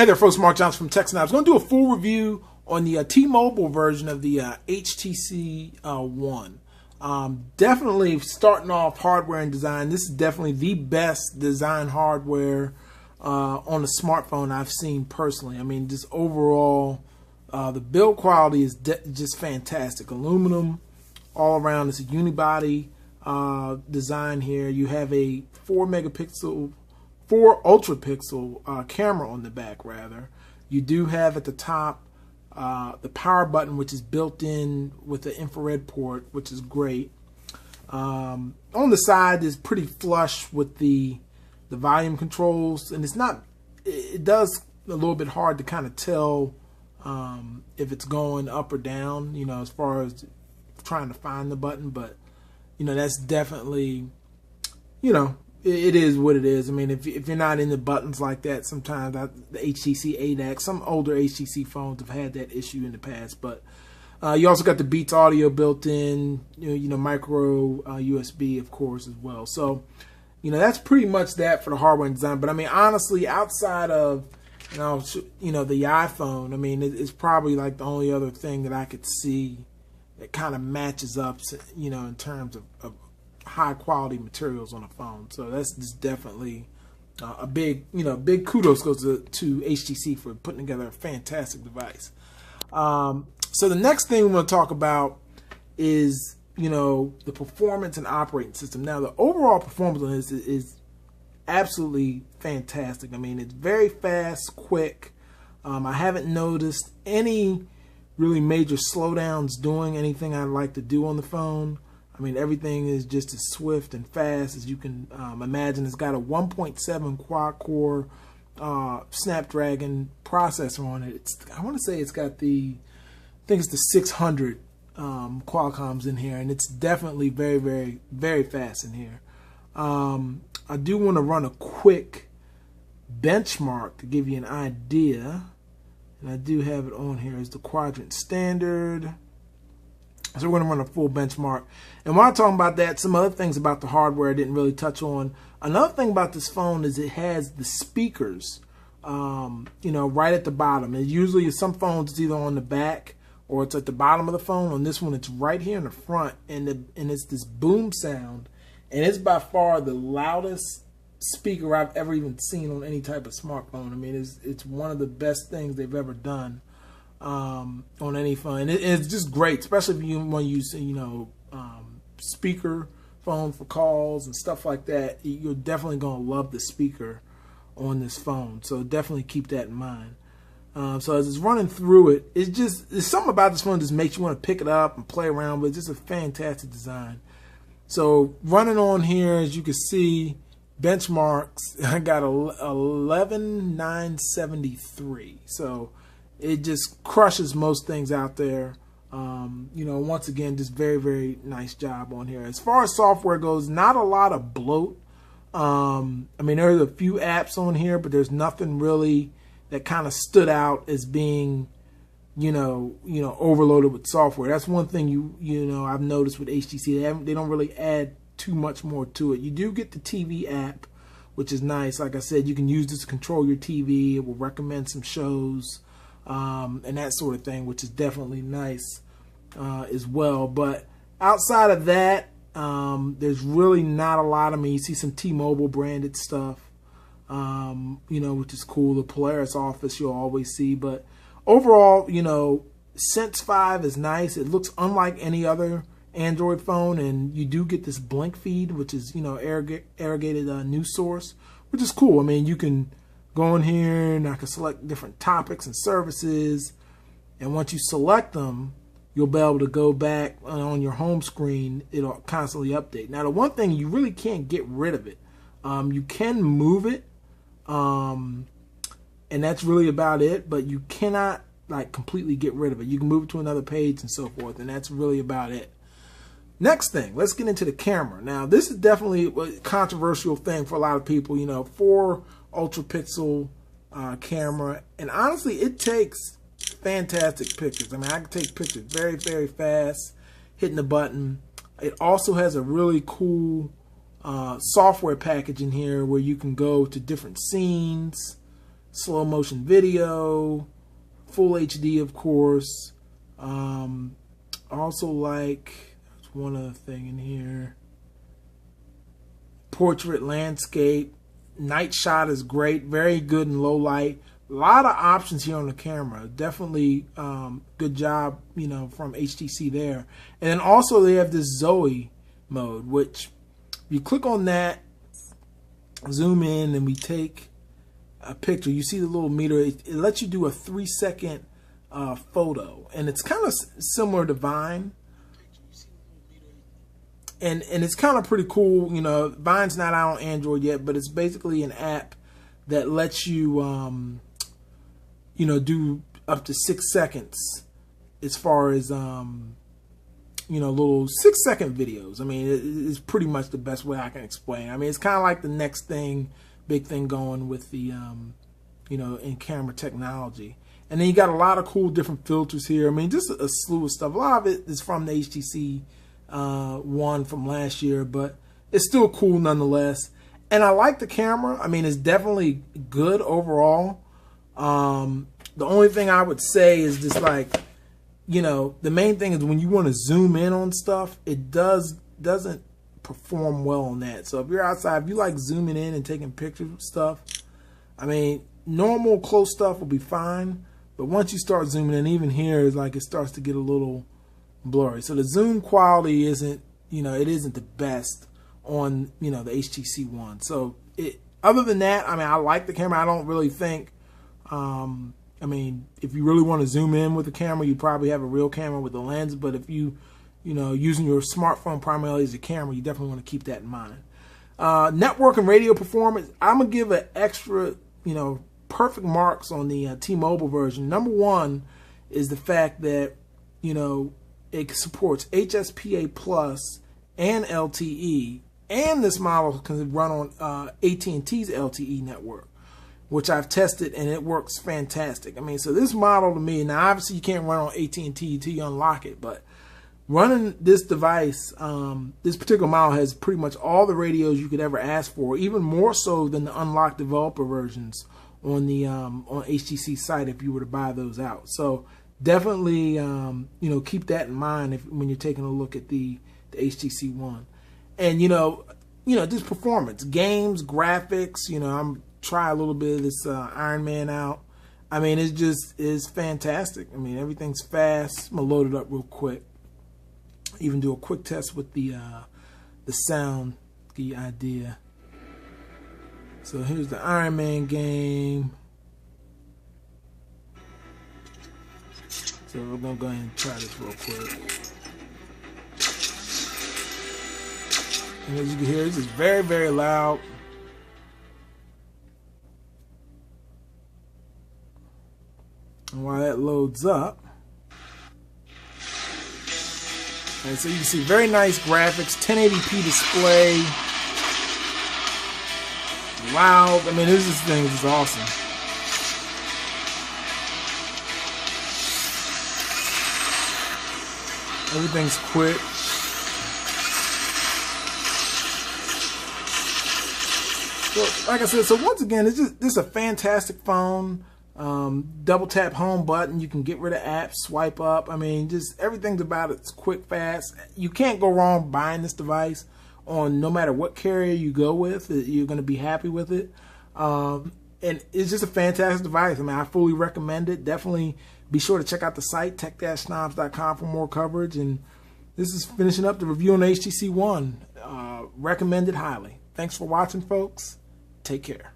Hey there folks, Mark Johnson from Tech. I was going to do a full review on the T-Mobile version of the HTC One. Definitely starting off hardware and design, this is definitely the best design hardware on a smartphone I've seen personally. I mean, just overall, the build quality is just fantastic. Aluminum all around. It's a unibody design here. You have a 4 ultra pixel camera on the back, rather. You do have at the top the power button, which is built in with the infrared port, which is great. On the side is pretty flush with the volume controls, and it does a little bit hard to kind of tell if it's going up or down, you know, as far as trying to find the button. But you know, that's definitely, you know, it is what it is. I mean, if you're not into buttons like that, sometimes the HTC 8X, some older HTC phones have had that issue in the past. But you also got the Beats audio built in, you know, micro USB, of course, as well. So, you know, that's pretty much that for the hardware and design. But I mean, honestly, outside of the iPhone, I mean, it's probably like the only other thing that I could see that kind of matches up, you know, in terms of high quality materials on a phone. So that's just definitely a big kudos goes to HTC for putting together a fantastic device. So the next thing we're going to talk about is, you know, the performance and operating system. Now, the overall performance on this is absolutely fantastic. I mean, it's very fast, quick. I haven't noticed any really major slowdowns doing anything I'd like to do on the phone. I mean, everything is just as swift and fast as you can imagine. It's got a 1.7 quad-core Snapdragon processor on it. I want to say it's got I think it's the 600 Qualcomm's in here, and it's definitely very, very, very fast in here. I do want to run a quick benchmark to give you an idea, and I do have it on here as the quadrant standard. So we're going to run a full benchmark. And while I'm talking about that, some other things about the hardware I didn't really touch on. Another thing about this phone is it has the speakers, you know, right at the bottom. And usually some phones it's either on the back or it's at the bottom of the phone. On this one, it's right here in the front, and it's this boom sound. And it's by far the loudest speaker I've ever even seen on any type of smartphone. I mean, it's one of the best things they've ever done on any phone. It's just great, especially if you want to use, you know, speaker phone for calls and stuff like that. You're definitely going to love the speaker on this phone, so definitely keep that in mind. So as it's running through it, there's something about this phone that just makes you want to pick it up and play around with. It's just a fantastic design. So running on here, as you can see, benchmarks, I got 11,973. So it just crushes most things out there. You know, once again, just very, very nice job on here. As far as software goes, not a lot of bloat. I mean, there's a few apps on here, but there's nothing really that kind of stood out as being, you know, overloaded with software. That's one thing you know I've noticed with HTC. They don't really add too much more to it. You do get the TV app, which is nice. Like I said, you can use this to control your TV. It will recommend some shows and that sort of thing, which is definitely nice as well. But outside of that, there's really not a lot. I mean, you see some T-Mobile branded stuff, you know, which is cool. The Polaris office you'll always see. But overall, you know, Sense 5 is nice. It looks unlike any other Android phone, and you do get this blink feed, which is, you know, irrigated news source, which is cool. I mean, you can go in here and I can select different topics and services, and once you select them, you'll be able to go back on your home screen. It'll constantly update. Now, the one thing, you really can't get rid of it. You can move it, and that's really about it, but you cannot like completely get rid of it. You can move it to another page and so forth, and that's really about it. Next thing, let's get into the camera. Now, this is definitely a controversial thing for a lot of people. You know, 4 ultra pixel camera, and honestly, it takes fantastic pictures. I mean, I can take pictures very, very fast, hitting the button. It also has a really cool software package in here where you can go to different scenes slow motion video, full HD, of course. Also like, there's one other thing in here. Portrait, landscape, night shot is great, very good in low light. A lot of options here on the camera. Definitely good job, you know, from HTC there. And then also they have this Zoe mode, which you click on that, zoom in, and we take a picture. You see the little meter. It lets you do a 3-second photo, and it's kind of similar to Vine. And it's kind of pretty cool. You know, Vine's not out on Android yet, but it's basically an app that lets you, you know, do up to 6 seconds as far as, you know, little 6-second videos. I mean, it's pretty much the best way I can explain. I mean, it's kind of like the next thing, big thing going with the, you know, in camera technology. And then you got a lot of cool different filters here. I mean, just a slew of stuff. A lot of it is from the HTC One from last year, but it's still cool nonetheless. And I like the camera. I mean, it's definitely good overall. The only thing I would say is just like, you know, the main thing is when you want to zoom in on stuff, it doesn't perform well on that. So if you're outside, if you like zooming in and taking pictures of stuff, I mean, normal close stuff will be fine. But once you start zooming in, even here, is like it starts to get a little blurry. So the zoom quality isn't, you know, it isn't the best on, you know, the HTC One. So other than that, I mean, I like the camera. I don't really think, I mean, if you really want to zoom in with the camera, you probably have a real camera with a lens. But if you know, using your smartphone primarily as a camera, you definitely want to keep that in mind. Network and radio performance, I'm going to give an extra, you know, perfect marks on the T-Mobile version. Number one is the fact that, you know, it supports HSPA Plus and LTE, and this model can run on AT&T's LTE network, which I've tested, and it works fantastic. I mean, so this model to me, now obviously you can't run on AT&T until you unlock it, but running this device, this particular model has pretty much all the radios you could ever ask for, even more so than the unlocked developer versions on the on HTC site if you were to buy those out. So definitely, you know, keep that in mind when you're taking a look at the HTC One. And you know, just performance, games, graphics. You know, I'm try a little bit of this Iron Man out. I mean, it just is fantastic. I mean, everything's fast. I'm gonna load it up real quick. Even do a quick test with the sound, the idea. So here's the Iron Man game. So we're gonna go ahead and try this real quick. And as you can hear, this is very, very loud. And while that loads up, and so you can see very nice graphics, 1080p display, loud. I mean, this thing is awesome. Everything's quick. So, like I said, so once again, this is a fantastic phone. Double tap home button, you can get rid of apps, swipe up. I mean, just everything's about it's quick, fast. You can't go wrong buying this device on no matter what carrier you go with. You're going to be happy with it. And it's just a fantastic device. I mean, I fully recommend it. Definitely be sure to check out the site, tech-snobs.com, for more coverage. And this is finishing up the review on the HTC One. Recommend it highly. Thanks for watching, folks. Take care.